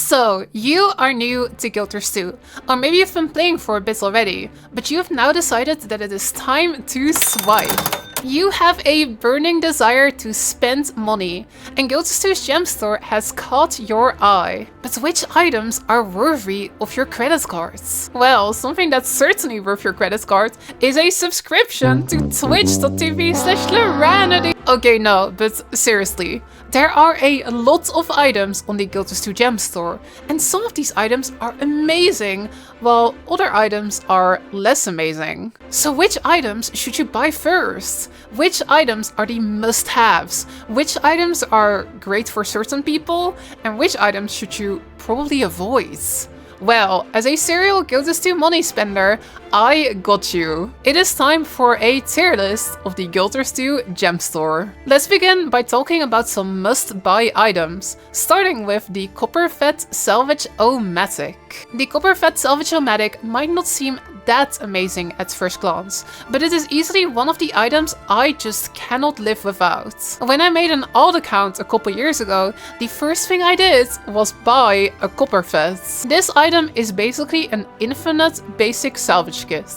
So, you are new to Guilders 2, or maybe you've been playing for a bit already, but you have now decided that it is time to swipe. You have a burning desire to spend money, and Guilders 2's gem store has caught your eye. But which items are worthy of your credit cards? Well, something that's certainly worth your credit card is a subscription to twitch.tv/Loranity. Okay, no, but seriously, there are a lot of items on the Guilders 2 gem store, and some of these items are amazing, while other items are less amazing. So which items should you buy first? Which items are the must-haves? Which items are great for certain people? And which items should you probably avoid? Well, as a serial Guilders 2 money spender, I got you. It is time for a tier list of the Guilders 2 gem store. Let's begin by talking about some must-buy items, starting with the copper-fed Salvage-o-Matic. The copper-fed Salvage-o-Matic might not seem that amazing at first glance, but it is easily one of the items I just cannot live without. When I made an alt account a couple years ago, the first thing I did was buy a copper-fed. This item is basically an infinite basic salvage kit.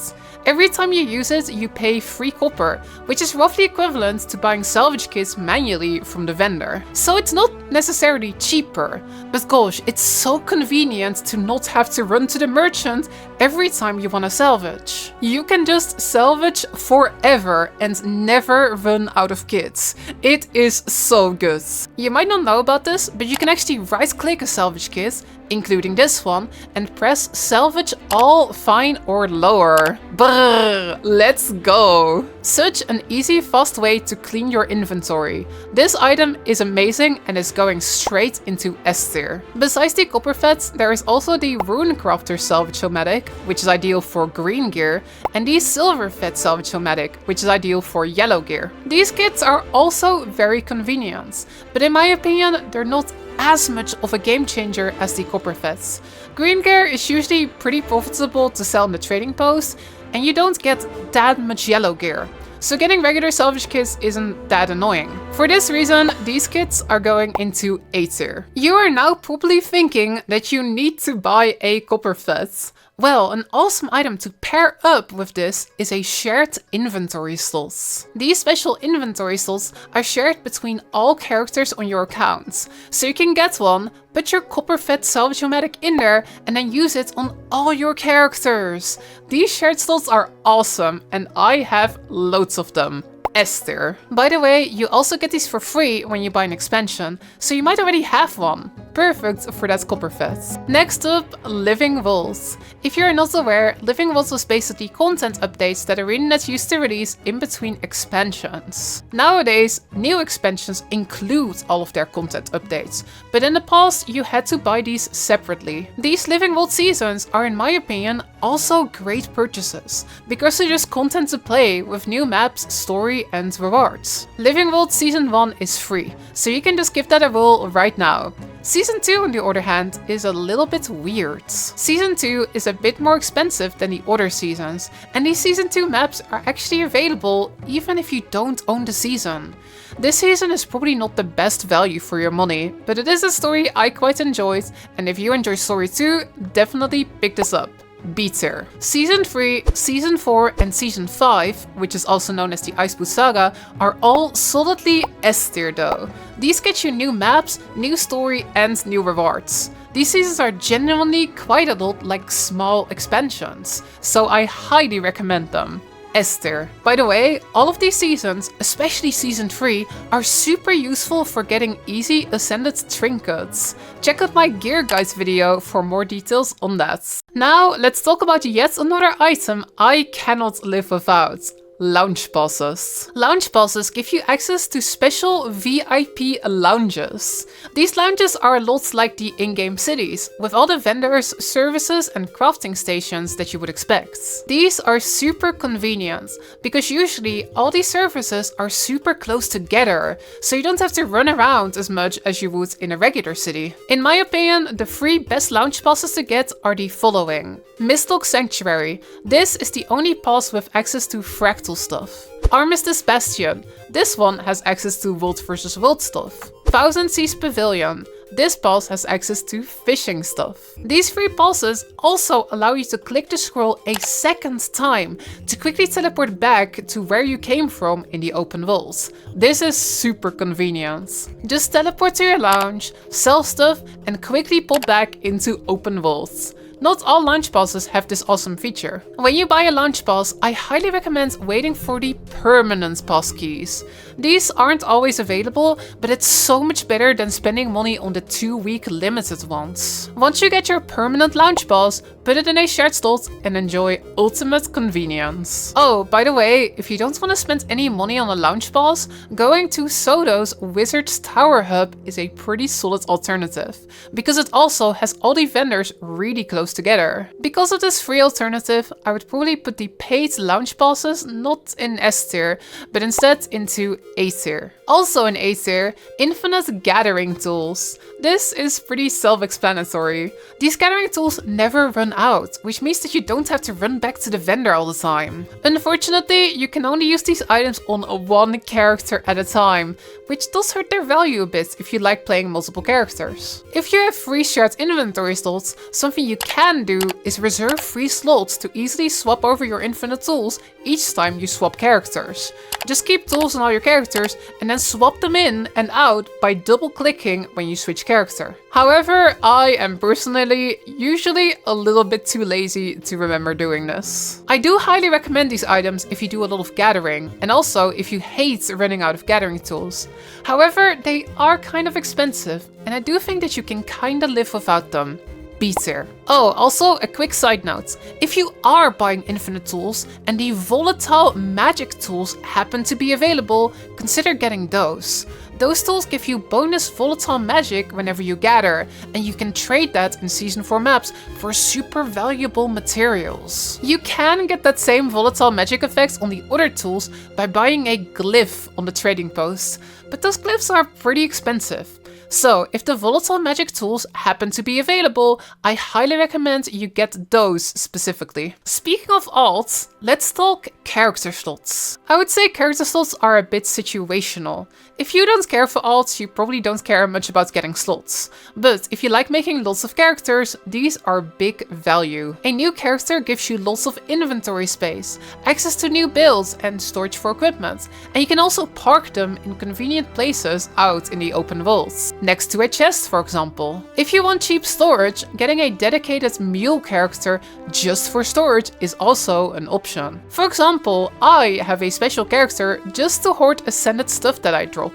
Every time you use it, you pay 3 copper, which is roughly equivalent to buying salvage kits manually from the vendor. So it's not necessarily cheaper, but gosh, it's so convenient to not have to run to the merchant every time you want to salvage. You can just salvage forever and never run out of kits. It is so good. You might not know about this, but you can actually right-click a salvage kit, including this one, and press salvage all, fine or lower. Brrr, let's go! Such an easy, fast way to clean your inventory. This item is amazing and is going straight into S tier. Besides the copper-fed, there is also the Runecrafter Salvage-o-Matic, which is ideal for green gear, and the silver-fed Salvage-o-Matic, which is ideal for yellow gear. These kits are also very convenient, but in my opinion, they're not as much of a game changer as the copper-feds. Green gear is usually pretty profitable to sell in the trading post, and you don't get that much yellow gear, so getting regular salvage kits isn't that annoying. For this reason, these kits are going into A tier. You are now probably thinking that you need to buy a copper-fed. Well, an awesome item to pair up with this is a shared inventory slots. These special inventory slots are shared between all characters on your account. So you can get one, put your copper-fed Salvage-o-Matic in there, and then use it on all your characters. These shared slots are awesome, and I have loads of them. S tier. By the way, you also get these for free when you buy an expansion, so you might already have one. Perfect for that copper-fed. Next up, Living Vaults. If you're not aware, Living Vaults was basically content updates that ArenaNet used to release in between expansions. Nowadays, new expansions include all of their content updates, but in the past you had to buy these separately. These Living Vault seasons are, in my opinion, also great purchases, because they're just content to play with new maps, story and rewards. Living Vault Season 1 is free, so you can just give that a roll right now. Season 2, on the other hand, is a little bit weird. Season 2 is a bit more expensive than the other seasons, and these Season 2 maps are actually available even if you don't own the season. This season is probably not the best value for your money, but it is a story I quite enjoyed, and if you enjoy story 2, definitely pick this up. B tier. Season 3, Season 4 and Season 5, which is also known as the Iceboot Saga, are all solidly S tier though. These get you new maps, new story and new rewards. These seasons are genuinely quite a lot like small expansions, so I highly recommend them. S tier. By the way, all of these seasons, especially Season 3, are super useful for getting easy ascended trinkets. Check out my gear guides video for more details on that. Now, let's talk about yet another item I cannot live without. Lounge passes. Lounge passes give you access to special VIP lounges. These lounges are a lot like the in-game cities, with all the vendors, services and crafting stations that you would expect. These are super convenient, because usually all these services are super close together, so you don't have to run around as much as you would in a regular city. In my opinion, the 3 best lounge passes to get are the following. Mistlock Sanctuary. This is the only pass with access to fractal stuff. Armistice Bastion. This one has access to World vs. World stuff. Thousand Seas Pavilion. This pulse has access to fishing stuff. These 3 pulses also allow you to click the scroll a second time to quickly teleport back to where you came from in the open vaults. This is super convenient. Just teleport to your lounge, sell stuff, and quickly pop back into open vaults. Not all launch passes have this awesome feature. When you buy a launch pass, I highly recommend waiting for the permanent pass keys. These aren't always available, but it's so much better than spending money on the 2-week limited ones. Once you get your permanent launch pass, put it in a shared slot and enjoy ultimate convenience. Oh, by the way, if you don't want to spend any money on a launch pass, going to Sodo's Wizard's Tower Hub is a pretty solid alternative, because it also has all the vendors really close together. Because of this free alternative, I would probably put the paid launch passes not in S tier, but instead into A tier. Also in A tier, infinite gathering tools. This is pretty self-explanatory. These gathering tools never run out, which means that you don't have to run back to the vendor all the time. Unfortunately, you can only use these items on one character at a time, which does hurt their value a bit if you like playing multiple characters. If you have free shared inventory slots, something you can do is reserve free slots to easily swap over your infinite tools each time you swap characters. Just keep tools on all your characters and then swap them in and out by double clicking when you switch character. However, I am personally usually a little bit too lazy to remember doing this. I do highly recommend these items if you do a lot of gathering, and also if you hate running out of gathering tools. However, they are kind of expensive, and I do think that you can kinda live without them. B tier. Oh, also a quick side note. If you are buying infinite tools and the volatile magic tools happen to be available, consider getting those. Those tools give you bonus volatile magic whenever you gather, and you can trade that in Season 4 maps for super valuable materials. You can get that same volatile magic effect on the other tools by buying a glyph on the trading post, but those glyphs are pretty expensive. So, if the volatile magic tools happen to be available, I highly recommend you get those specifically. Speaking of alts, let's talk character slots. I would say character slots are a bit situational. If you don't care for alts, you probably don't care much about getting slots. But if you like making lots of characters, these are big value. A new character gives you lots of inventory space, access to new builds and storage for equipment, and you can also park them in convenient places out in the open vaults. Next to a chest, for example. If you want cheap storage, getting a dedicated mule character just for storage is also an option. For example, I have a special character just to hoard ascended stuff that I drop.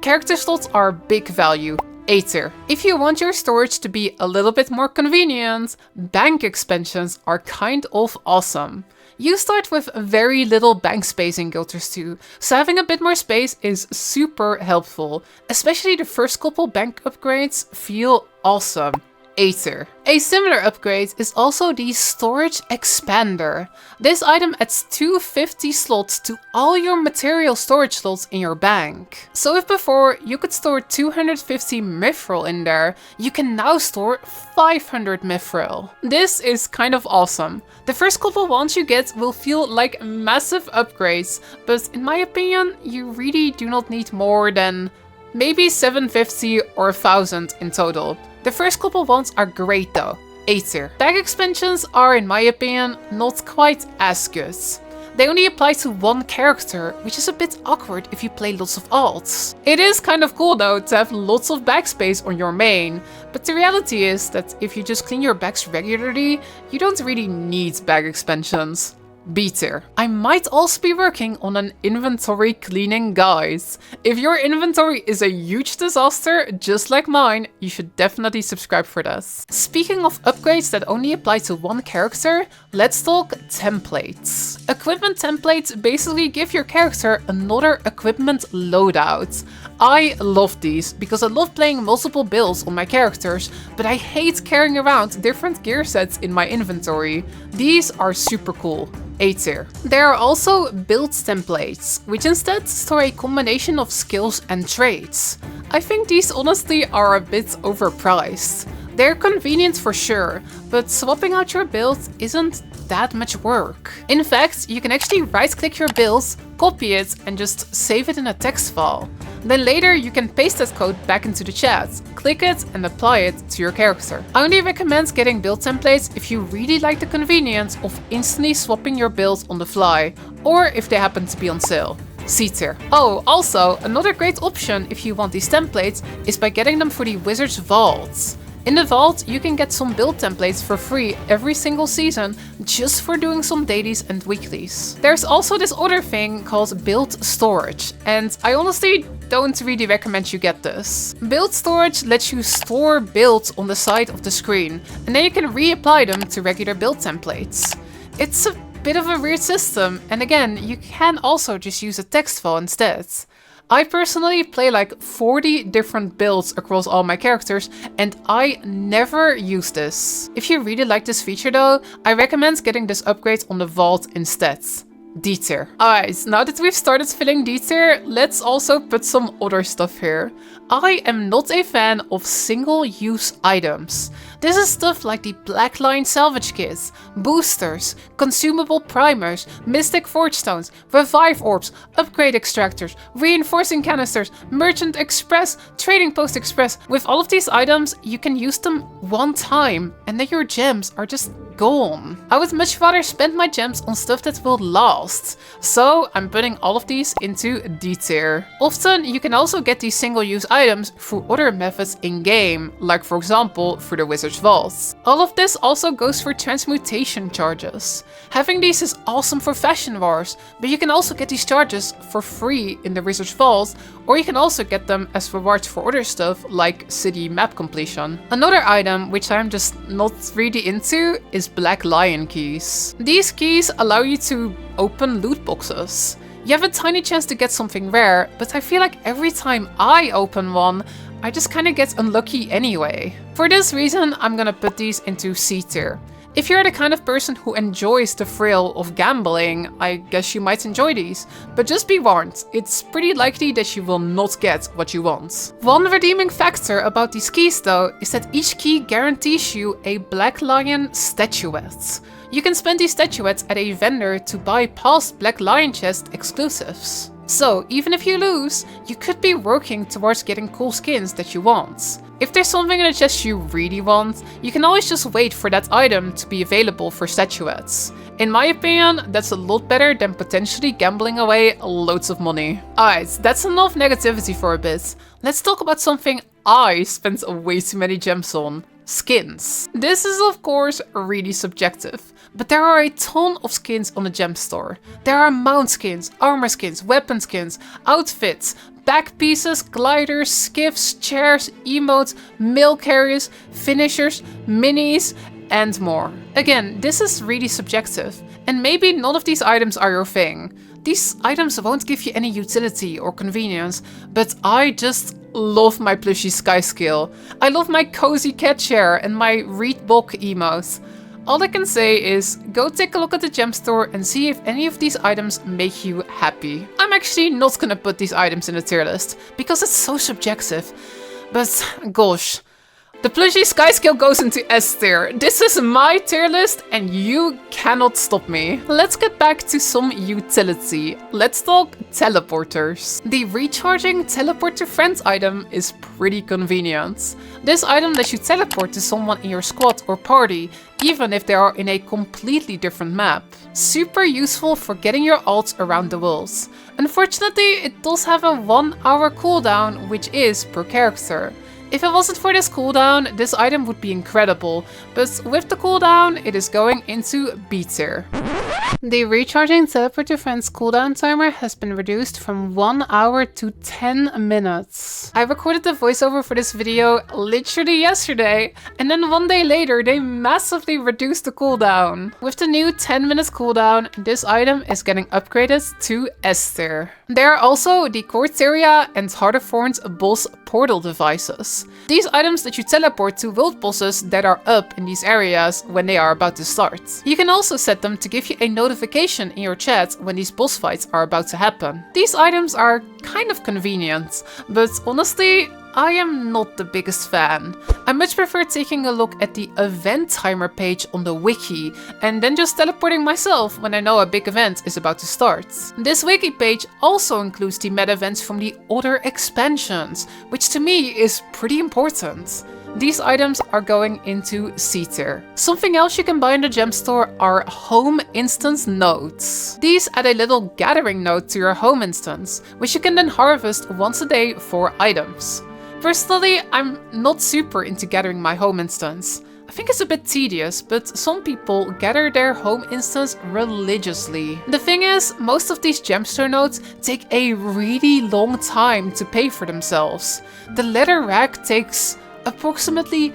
Character slots are big value. A tier. If you want your storage to be a little bit more convenient, bank expansions are kind of awesome. You start with very little bank space in Guild Wars 2, so having a bit more space is super helpful. Especially the first couple bank upgrades feel awesome. A tier. A similar upgrade is also the Storage Expander. This item adds 250 slots to all your material storage slots in your bank. So if before you could store 250 mithril in there, you can now store 500 mithril. This is kind of awesome. The first couple ones you get will feel like massive upgrades, but in my opinion, you really do not need more than maybe 750 or 1000 in total. The first couple ones are great though. A tier. Bag expansions are, in my opinion, not quite as good. They only apply to one character, which is a bit awkward if you play lots of alts. It is kind of cool though to have lots of bag space on your main, but the reality is that if you just clean your bags regularly, you don't really need bag expansions. B tier. I might also be working on an inventory cleaning guide. If your inventory is a huge disaster, just like mine, you should definitely subscribe for this. Speaking of upgrades that only apply to one character, let's talk templates. Equipment templates basically give your character another equipment loadout. I love these because I love playing multiple builds on my characters, but I hate carrying around different gear sets in my inventory. These are super cool. A tier. There are also build templates, which instead store a combination of skills and traits. I think these honestly are a bit overpriced. They're convenient for sure, but swapping out your build isn't that much work. In fact, you can actually right-click your build, copy it, and just save it in a text file. Then later you can paste that code back into the chat, click it and apply it to your character. I only recommend getting build templates if you really like the convenience of instantly swapping your build on the fly, or if they happen to be on sale. C tier. Oh, also, another great option if you want these templates is by getting them for the Wizard's Vault. In the Vault, you can get some build templates for free every single season just for doing some dailies and weeklies. There's also this other thing called build storage, and I honestly don't really recommend you get this. Build storage lets you store builds on the side of the screen, and then you can reapply them to regular build templates. It's a bit of a weird system, and again, you can also just use a text file instead. I personally play like 40 different builds across all my characters, and I never use this. If you really like this feature though, I recommend getting this upgrade on the Vault instead. D tier. Alright, now that we've started filling D tier, let's also put some other stuff here. I am not a fan of single-use items. This is stuff like the Black Lion Salvage Kits, boosters, consumable primers, Mystic Forge Stones, Revive Orbs, Upgrade Extractors, Reinforcing Canisters, Merchant Express, Trading Post Express. With all of these items, you can use them one time, and then your gems are just gone. I would much rather spend my gems on stuff that will last. So I'm putting all of these into D tier. Often you can also get these single-use items through other methods in-game, like for example through the Wizard's Vault. All of this also goes for transmutation charges. Having these is awesome for Fashion Wars, but you can also get these charges for free in the Wizard's Vault, or you can also get them as rewards for other stuff like city map completion. Another item which I'm just not really into is Black Lion keys. These keys allow you to open loot boxes. You have a tiny chance to get something rare, but I feel like every time I open one, I just kinda get unlucky anyway. For this reason, I'm gonna put these into C tier. If you're the kind of person who enjoys the thrill of gambling, I guess you might enjoy these. But just be warned, it's pretty likely that you will not get what you want. One redeeming factor about these keys though, is that each key guarantees you a Black Lion statuette. You can spend these statuettes at a vendor to buy past Black Lion chest exclusives. So even if you lose, you could be working towards getting cool skins that you want. If there's something in the chest you really want, you can always just wait for that item to be available for statuettes. In my opinion, that's a lot better than potentially gambling away loads of money. Alright, that's enough negativity for a bit. Let's talk about something I spent way too many gems on. Skins. This is of course really subjective, but there are a ton of skins on the gem store. There are mount skins, armor skins, weapon skins, outfits, back pieces, gliders, skiffs, chairs, emotes, mail carriers, finishers, minis, and more. Again, this is really subjective, and maybe none of these items are your thing. These items won't give you any utility or convenience, but I just love my plushie sky skill. I love my cozy cat chair and my read book emote. All I can say is go take a look at the gem store and see if any of these items make you happy. I'm actually not gonna put these items in the tier list because it's so subjective, but gosh. The plushie sky skill goes into S tier. This is my tier list and you cannot stop me. Let's get back to some utility. Let's talk teleporters. The recharging teleport to friends item is pretty convenient. This item lets you teleport to someone in your squad or party, even if they are in a completely different map. Super useful for getting your ults around the walls. Unfortunately, it does have a 1 hour cooldown, which is per character. If it wasn't for this cooldown, this item would be incredible, but with the cooldown, it is going into B tier. The recharging teleport to friends cooldown timer has been reduced from 1 hour to 10 minutes. I recorded the voiceover for this video literally yesterday, and then 1 day later they massively reduced the cooldown. With the new 10-minute cooldown, this item is getting upgraded to S tier. There are also the Corteria and Heart of Thorns boss portal devices. These items let you teleport to world bosses that are up in these areas when they are about to start. You can also set them to give you a notification in your chat when these boss fights are about to happen. These items are kind of convenient, but honestly, I am not the biggest fan. I much prefer taking a look at the event timer page on the wiki and then just teleporting myself when I know a big event is about to start. This wiki page also includes the meta events from the other expansions, which to me is pretty important. These items are going into C tier. Something else you can buy in the gem store are home instance nodes. These add a little gathering node to your home instance, which you can then harvest once a day for items. Personally, I'm not super into gathering my home instance. I think it's a bit tedious, but some people gather their home instance religiously. The thing is, most of these gemstone nodes take a really long time to pay for themselves. The leather rack takes approximately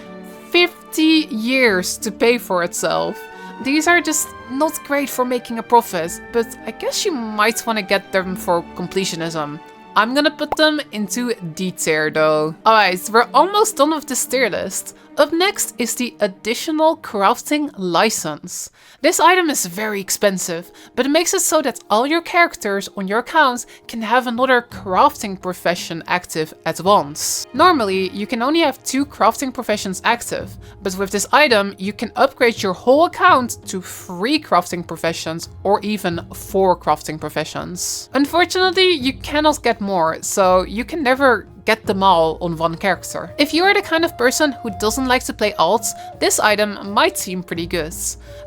50 years to pay for itself. These are just not great for making a profit, but I guess you might want to get them for completionism. I'm gonna put them into D tier though. Alright, we're almost done with this tier list. Up next is the additional crafting license. This item is very expensive, but it makes it so that all your characters on your account can have another crafting profession active at once. Normally, you can only have 2 crafting professions active, but with this item, you can upgrade your whole account to 3 crafting professions or even 4 crafting professions. Unfortunately, you cannot get more, so you can never get them all on one character. If you are the kind of person who doesn't like to play alts, this item might seem pretty good.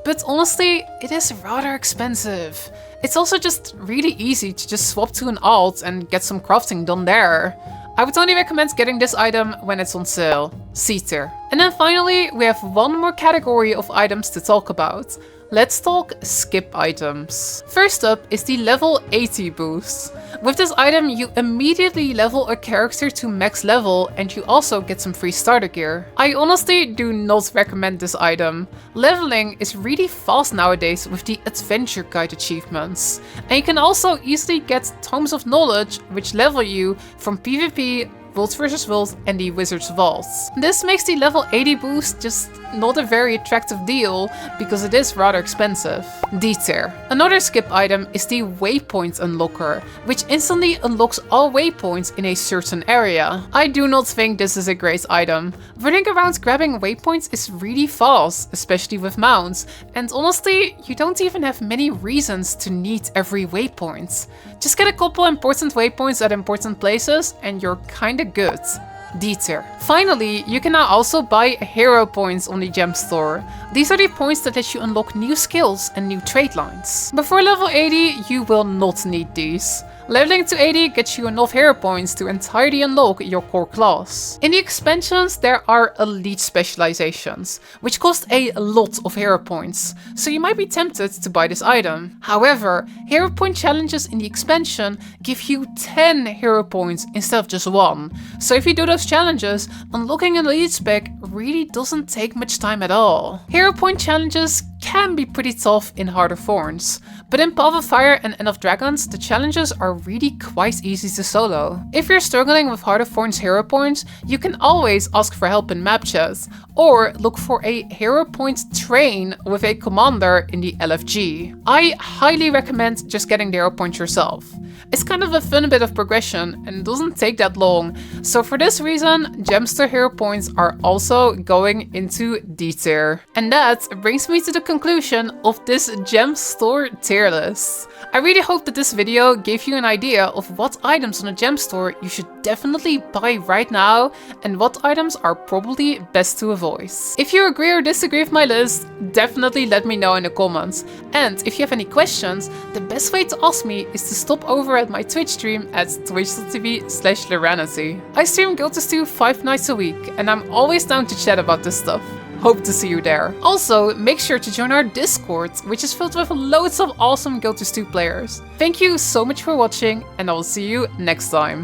But honestly, it is rather expensive. It's also just really easy to just swap to an alt and get some crafting done there. I would only recommend getting this item when it's on sale. C tier. And then finally, we have one more category of items to talk about. Let's talk skip items. First up is the level 80 boost. With this item, you immediately level a character to max level and you also get some free starter gear. I honestly do not recommend this item. Leveling is really fast nowadays with the adventure guide achievements. And you can also easily get Tomes of Knowledge, which level you from PvP, World vs. World and the Wizard's Vault. This makes the level 80 boost just not a very attractive deal because it is rather expensive. D tier. Another skip item is the Waypoint Unlocker, which instantly unlocks all waypoints in a certain area. I do not think this is a great item. Running around grabbing waypoints is really fast, especially with mounts, and honestly, you don't even have many reasons to need every waypoint. Just get a couple important waypoints at important places and you're kinda good. D tier. Finally, you can now also buy hero points on the gem store. These are the points that let you unlock new skills and new trait lines. Before level 80, you will not need these. Leveling to 80 gets you enough hero points to entirely unlock your core class. In the expansions, there are elite specializations, which cost a lot of hero points, so you might be tempted to buy this item. However, hero point challenges in the expansion give you 10 hero points instead of just 1. So if you do those challenges, unlocking an elite spec really doesn't take much time at all. Hero point challenges can be pretty tough in Heart of Thorns, but in Path of Fire and End of Dragons, the challenges are really quite easy to solo. If you're struggling with Heart of Thorns hero points, you can always ask for help in map chat, or look for a hero point train with a commander in the LFG. I highly recommend just getting the hero points yourself. It's kind of a fun bit of progression and doesn't take that long, so for this reason, Gemster hero points are also going into D tier. And that brings me to the conclusion of this gem store tier list. I really hope that this video gave you an idea of what items on a gem store you should definitely buy right now and what items are probably best to avoid. If you agree or disagree with my list, definitely let me know in the comments. And if you have any questions, the best way to ask me is to stop over at my Twitch stream at twitch.tv/Leranity. I stream Guild 2 5 nights a week and I'm always down to chat about this stuff. Hope to see you there. Also, make sure to join our Discord, which is filled with loads of awesome Guild 2 players. Thank you so much for watching and I will see you next time.